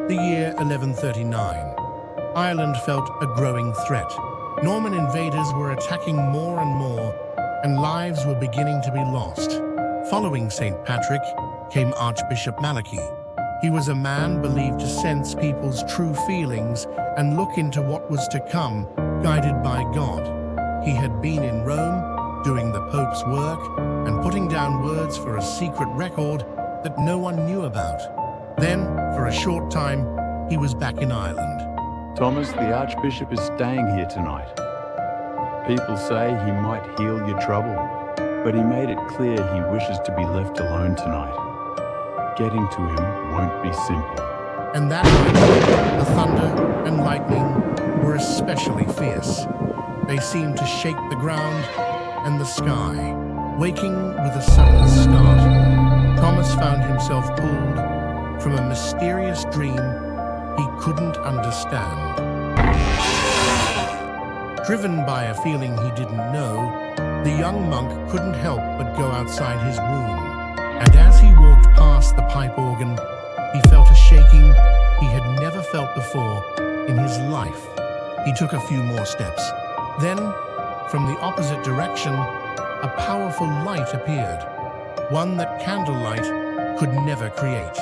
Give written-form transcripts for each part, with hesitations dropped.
The year 1139. Ireland felt a growing threat. Norman invaders were attacking more and more, and lives were beginning to be lost. Following St. Patrick came Archbishop Malachy. He was a man believed to sense people's true feelings and look into what was to come, guided by God. He had been in Rome, doing the Pope's work, and putting down words for a secret record that no one knew about. Then, for a short time, he was back in Ireland. Thomas, the Archbishop is staying here tonight. People say he might heal your trouble, but he made it clear he wishes to be left alone tonight. Getting to him won't be simple. And that night, the thunder and lightning were especially fierce. They seemed to shake the ground and the sky. Waking with a sudden start, Thomas found himself pulled from a mysterious dream he couldn't understand. Driven by a feeling he didn't know, the young monk couldn't help but go outside his room. And as he walked past the pipe organ, he felt a shaking he had never felt before in his life. He took a few more steps. Then, from the opposite direction, a powerful light appeared, one that candlelight could never create.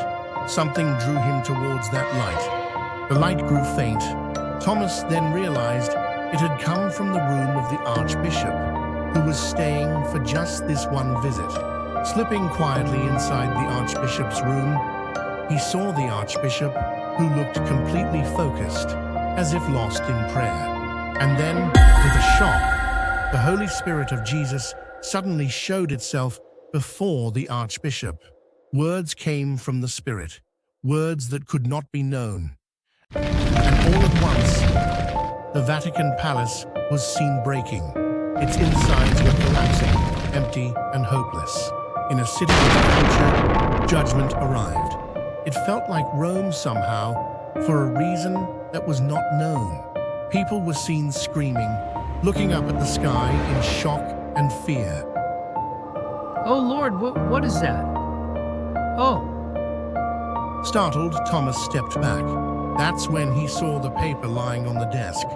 Something drew him towards that light. The light grew faint. Thomas then realized it had come from the room of the Archbishop, who was staying for just this one visit. Slipping quietly inside the Archbishop's room, he saw the Archbishop, who looked completely focused, as if lost in prayer. And then, with a shock, the Holy Spirit of Jesus suddenly showed itself before the Archbishop. Words came from the Spirit, words that could not be known. And all at once, the Vatican Palace was seen breaking. Its insides were collapsing, empty and hopeless. In a city of the future, judgment arrived. It felt like Rome somehow, for a reason that was not known. People were seen screaming, looking up at the sky in shock and fear. Oh Lord, what is that? Oh. Startled, Thomas stepped back. That's when he saw the paper lying on the desk.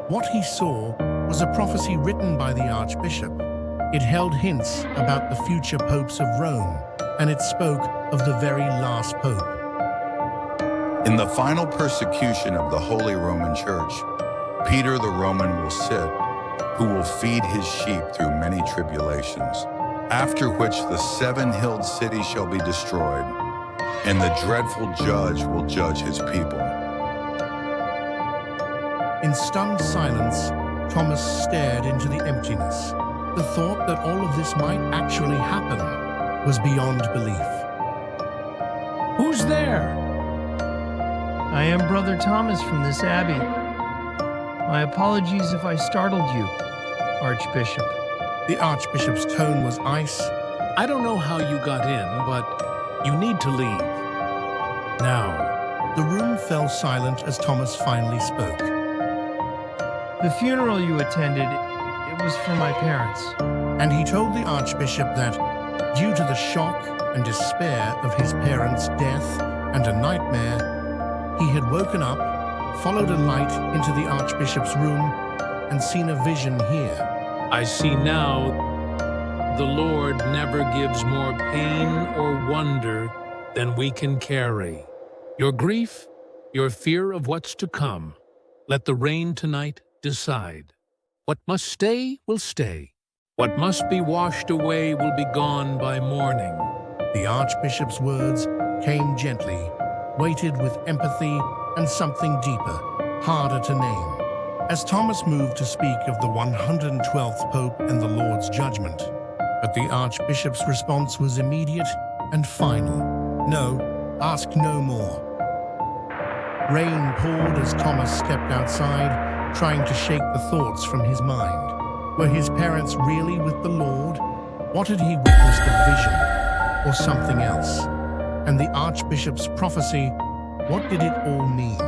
What he saw was a prophecy written by the Archbishop. It held hints about the future popes of Rome, and it spoke of the very last pope. In the final persecution of the Holy Roman Church, Peter the Roman will sit, who will feed his sheep through many tribulations, after which the seven-hilled city shall be destroyed, and the dreadful judge will judge his people. In stunned silence, Thomas stared into the emptiness. The thought that all of this might actually happen was beyond belief. Who's there? I am Brother Thomas from this abbey. My apologies if I startled you, Archbishop. The Archbishop's tone was ice. I don't know how you got in, but you need to leave. Now. The room fell silent as Thomas finally spoke. The funeral you attended, it was for my parents. And he told the Archbishop that, due to the shock and despair of his parents' death and a nightmare, he had woken up, followed a light into the Archbishop's room, and seen a vision here. I see now the Lord never gives more pain or wonder than we can carry. Your grief, your fear of what's to come, let the rain tonight decide. What must stay will stay. What must be washed away will be gone by morning. The Archbishop's words came gently, weighted with empathy and something deeper, harder to name, as Thomas moved to speak of the 112th Pope and the Lord's judgment. But the Archbishop's response was immediate and final. No, ask no more. Rain poured as Thomas stepped outside, trying to shake the thoughts from his mind. Were his parents really with the Lord? What had he witnessed, a vision or something else? And the Archbishop's prophecy, what did it all mean?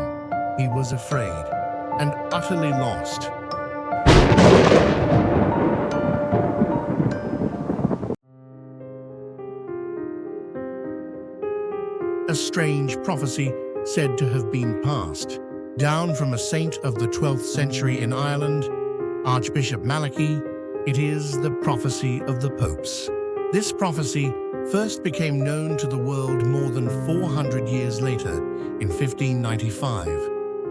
He was afraid and utterly lost. A strange prophecy said to have been passed down from a saint of the 12th century in Ireland, Archbishop Malachy. It is the Prophecy of the Popes. This prophecy first became known to the world more than 400 years later, in 1595,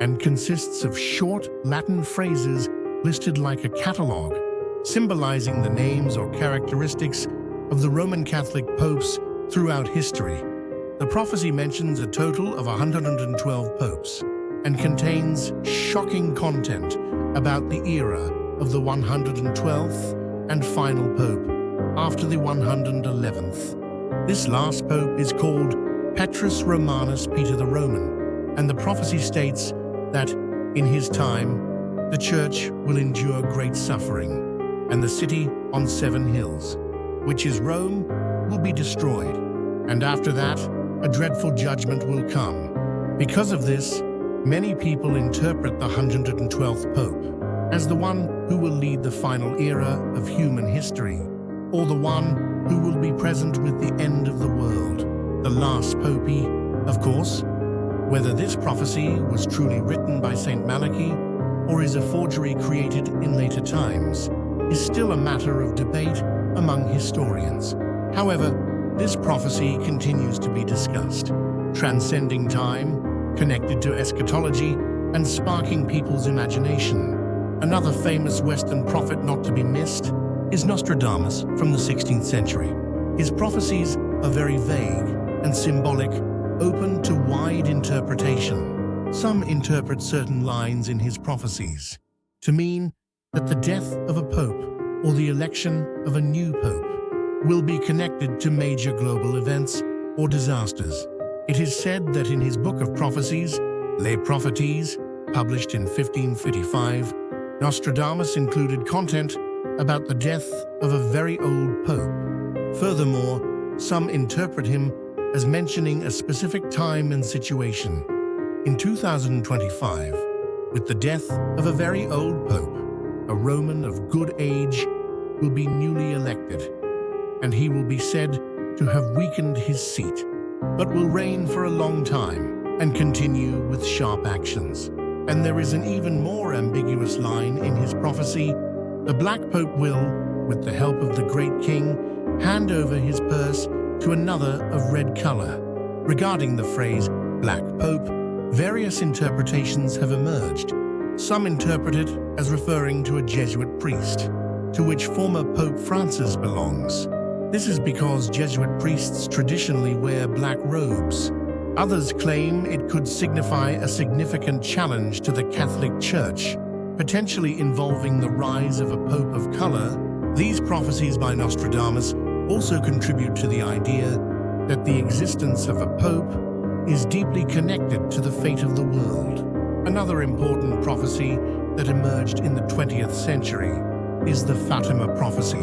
and consists of short Latin phrases listed like a catalogue, symbolizing the names or characteristics of the Roman Catholic popes throughout history. The prophecy mentions a total of 112 popes and contains shocking content about the era of the 112th and final pope after the 111th. This last pope is called Petrus Romanus Peter the Roman, and the prophecy states that in his time the church will endure great suffering, and the city on 7 hills, which is Rome, will be destroyed, and after that a dreadful judgment will come. Because of this, many people interpret the 112th Pope as the one who will lead the final era of human history, or the one who will be present with the end of the world, the last Popey. Of course, whether this prophecy was truly written by Saint Malachy or is a forgery created in later times is still a matter of debate among historians. However, this prophecy continues to be discussed, transcending time, connected to eschatology, and sparking people's imagination. Another famous Western prophet not to be missed is Nostradamus from the 16th century. His prophecies are very vague and symbolic, open to wide interpretation. Some interpret certain lines in his prophecies to mean that the death of a pope or the election of a new pope will be connected to major global events or disasters. It is said that in his book of prophecies, Les Prophéties, published in 1555, Nostradamus included content about the death of a very old pope. Furthermore, some interpret him as mentioning a specific time and situation. In 2025, with the death of a very old pope, a Roman of good age will be newly elected, and he will be said to have weakened his seat, but will reign for a long time and continue with sharp actions. And there is an even more ambiguous line in his prophecy. The Black Pope will, with the help of the great king, hand over his purse to another of red color. Regarding the phrase Black Pope, various interpretations have emerged. Some interpret it as referring to a Jesuit priest, to which former Pope Francis belongs. This is because Jesuit priests traditionally wear black robes. Others claim it could signify a significant challenge to the Catholic Church, potentially involving the rise of a pope of color. These prophecies by Nostradamus also contribute to the idea that the existence of a pope is deeply connected to the fate of the world. Another important prophecy that emerged in the 20th century is the Fatima prophecy.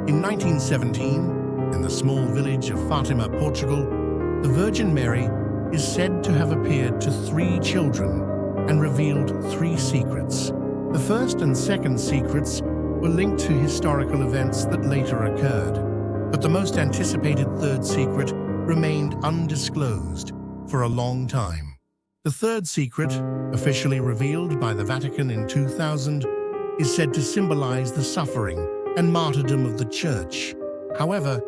In 1917, in the small village of Fatima, Portugal, the Virgin Mary is said to have appeared to 3 children and revealed 3 secrets. The first and second secrets were linked to historical events that later occurred, but the most anticipated third secret remained undisclosed for a long time. The third secret, officially revealed by the Vatican in 2000, is said to symbolize the suffering and martyrdom of the Church. However,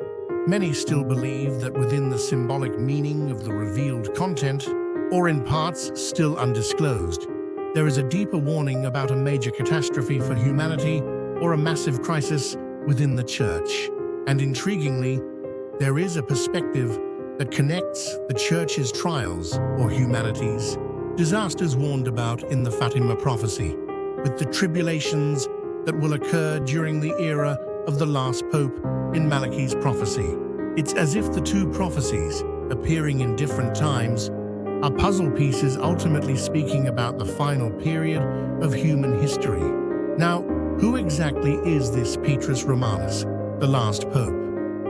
many still believe that within the symbolic meaning of the revealed content, or in parts still undisclosed, there is a deeper warning about a major catastrophe for humanity or a massive crisis within the Church. And intriguingly, there is a perspective that connects the Church's trials, or humanity's disasters warned about in the Fatima prophecy, with the tribulations that will occur during the era of the last pope in Malachy's prophecy. It's as if the 2 prophecies, appearing in different times, are puzzle pieces ultimately speaking about the final period of human history. Now, who exactly is this Petrus Romanus, the last pope?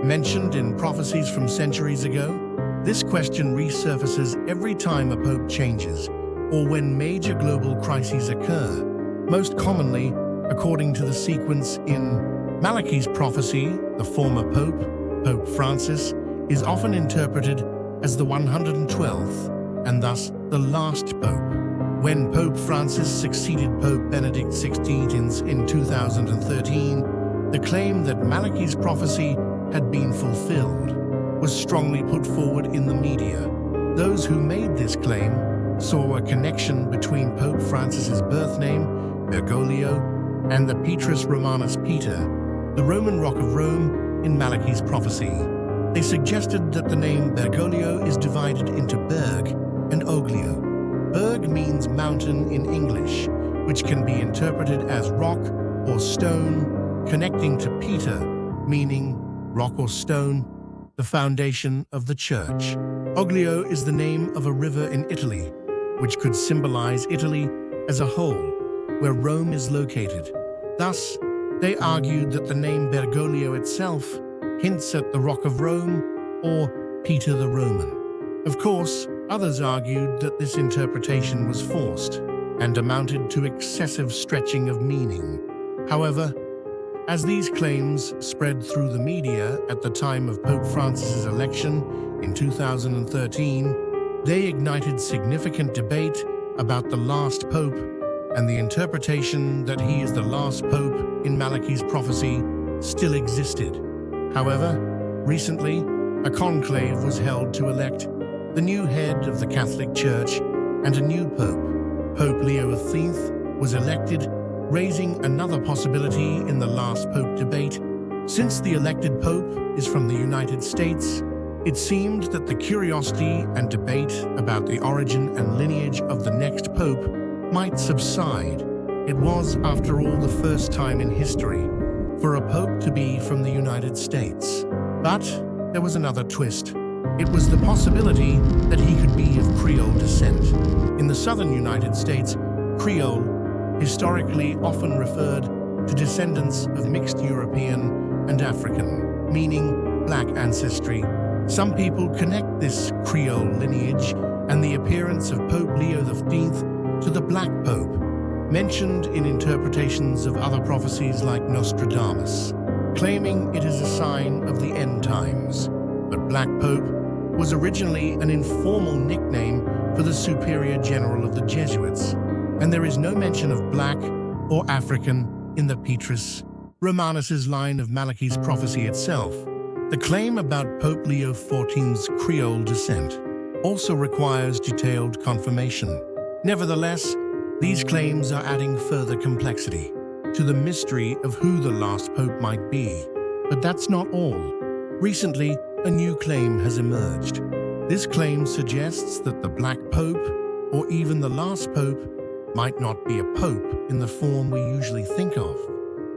Mentioned in prophecies from centuries ago, this question resurfaces every time a pope changes or when major global crises occur. Most commonly, according to the sequence in Malachy's prophecy, the former pope, Pope Francis, is often interpreted as the 112th and thus the last pope. When Pope Francis succeeded Pope Benedict XVI in 2013, the claim that Malachy's prophecy had been fulfilled was strongly put forward in the media. Those who made this claim saw a connection between Pope Francis's birth name, Bergoglio, and the Petrus Romanus Peter, the Roman rock of Rome, in Malachy's prophecy. They suggested that the name Bergoglio is divided into Berg and Oglio. Berg means mountain in English, which can be interpreted as rock or stone, connecting to Peter, meaning rock or stone, the foundation of the church. Oglio is the name of a river in Italy, which could symbolize Italy as a whole, where Rome is located. Thus, they argued that the name Bergoglio itself hints at the Rock of Rome or Peter the Roman. Of course, others argued that this interpretation was forced and amounted to excessive stretching of meaning. However, as these claims spread through the media at the time of Pope Francis's election in 2013, they ignited significant debate about the last pope, and the interpretation that he is the last pope in Malachy's prophecy still existed. However, recently, a conclave was held to elect the new head of the Catholic Church and a new pope. Pope Leo XIII was elected, raising another possibility in the last pope debate. Since the elected pope is from the United States, it seemed that the curiosity and debate about the origin and lineage of the next pope might subside. It was, after all, the first time in history for a pope to be from the United States. But there was another twist. It was the possibility that he could be of Creole descent. In the southern United States, Creole, historically often referred to descendants of mixed European and African, meaning black ancestry. Some people connect this Creole lineage and the appearance of Pope Leo XIII to the Black Pope, mentioned in interpretations of other prophecies like Nostradamus, claiming it is a sign of the end times. But Black Pope was originally an informal nickname for the superior general of the Jesuits, and there is no mention of black or African in the Petrus Romanus's line of Malachy's prophecy itself. The claim about Pope Leo XIV's Creole descent also requires detailed confirmation. Nevertheless, these claims are adding further complexity to the mystery of who the last pope might be. But that's not all. Recently, a new claim has emerged. This claim suggests that the Black Pope, or even the last pope, might not be a pope in the form we usually think of.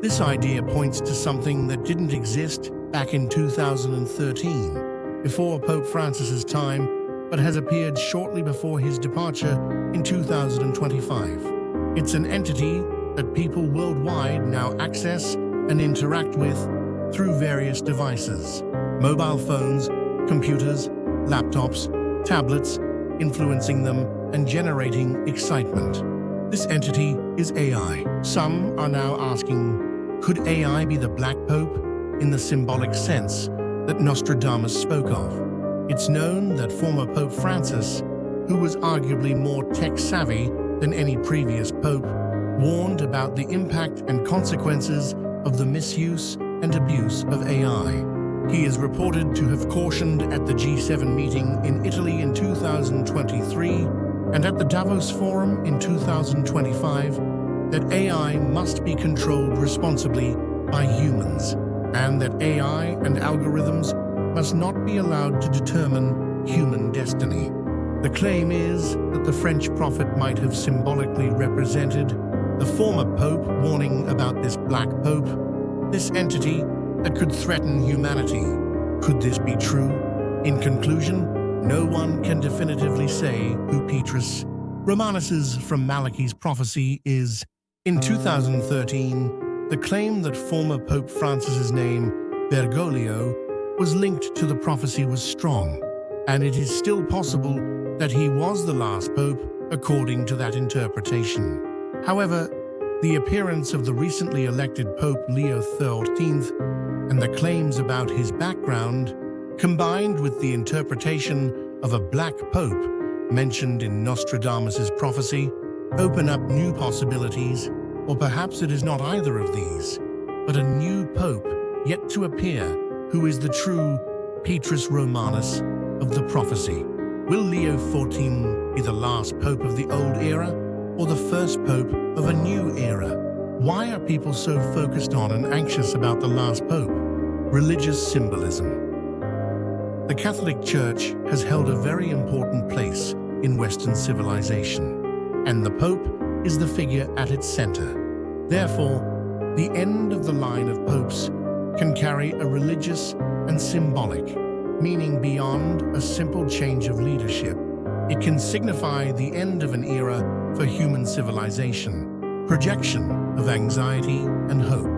This idea points to something that didn't exist back in 2013, before Pope Francis's time, but has appeared shortly before his departure in 2025. It's an entity that people worldwide now access and interact with through various devices: mobile phones, computers, laptops, tablets, influencing them and generating excitement. This entity is AI. Some are now asking, could AI be the Black Pope in the symbolic sense that Nostradamus spoke of? It's known that former Pope Francis, who was arguably more tech-savvy than any previous pope, warned about the impact and consequences of the misuse and abuse of AI. He is reported to have cautioned at the G7 meeting in Italy in 2023 and at the Davos Forum in 2025 that AI must be controlled responsibly by humans, and that AI and algorithms must not be allowed to determine human destiny. The claim is that the French prophet might have symbolically represented the former pope warning about this Black Pope, this entity that could threaten humanity. Could this be true? In conclusion, no one can definitively say who Petrus Romanus's from Malachy's prophecy is. In 2013, the claim that former Pope Francis's name, Bergoglio, was linked to the prophecy was strong, and it is still possible that he was the last pope according to that interpretation. However, the appearance of the recently elected Pope Leo XIII and the claims about his background, combined with the interpretation of a Black Pope, mentioned in Nostradamus's prophecy open up new possibilities, or perhaps it is not either of these, but a new pope yet to appear who is the true Petrus Romanus of the prophecy. Will Leo XIV be the last pope of the old era or the first pope of a new era? Why are people so focused on and anxious about the last pope? Religious symbolism. The Catholic Church has held a very important place in Western civilization, and the Pope is the figure at its center. Therefore, the end of the line of popes can carry a religious and symbolic meaning beyond a simple change of leadership. It can signify the end of an era for human civilization, projection of anxiety and hope.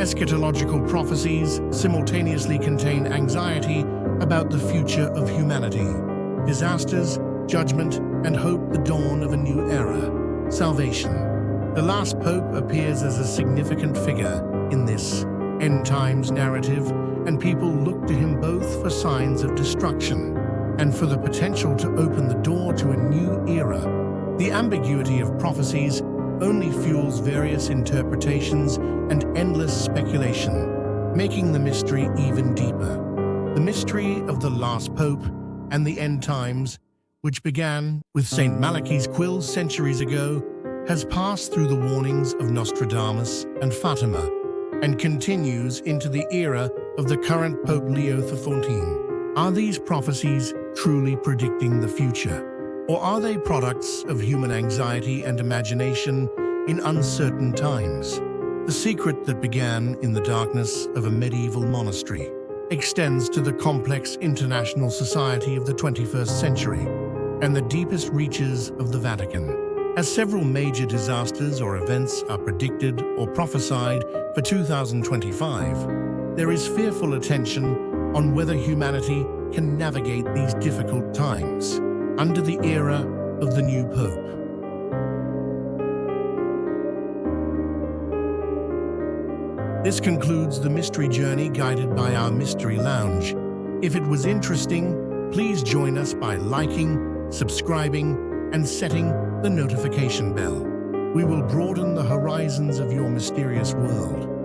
Eschatological prophecies simultaneously contain anxiety about the future of humanity, disasters, judgment, and hope, the dawn of a new era, salvation. The last pope appears as a significant figure in this end times narrative, and people look to him both for signs of destruction and for the potential to open the door to a new era. The ambiguity of prophecies only fuels various interpretations and endless speculation, making the mystery even deeper. The mystery of the last pope and the end times, which began with St. Malachy's quill centuries ago, has passed through the warnings of Nostradamus and Fatima and continues into the era of the current Pope Leo XIV. Are these prophecies truly predicting the future, or are they products of human anxiety and imagination in uncertain times? The secret that began in the darkness of a medieval monastery extends to the complex international society of the 21st century and the deepest reaches of the Vatican. As several major disasters or events are predicted or prophesied for 2025, there is fearful attention on whether humanity can navigate these difficult times under the era of the new Pope. This concludes the mystery journey guided by our Mystery Lounge. If it was interesting, please join us by liking, subscribing, and setting the notification bell. We will broaden the horizons of your mysterious world.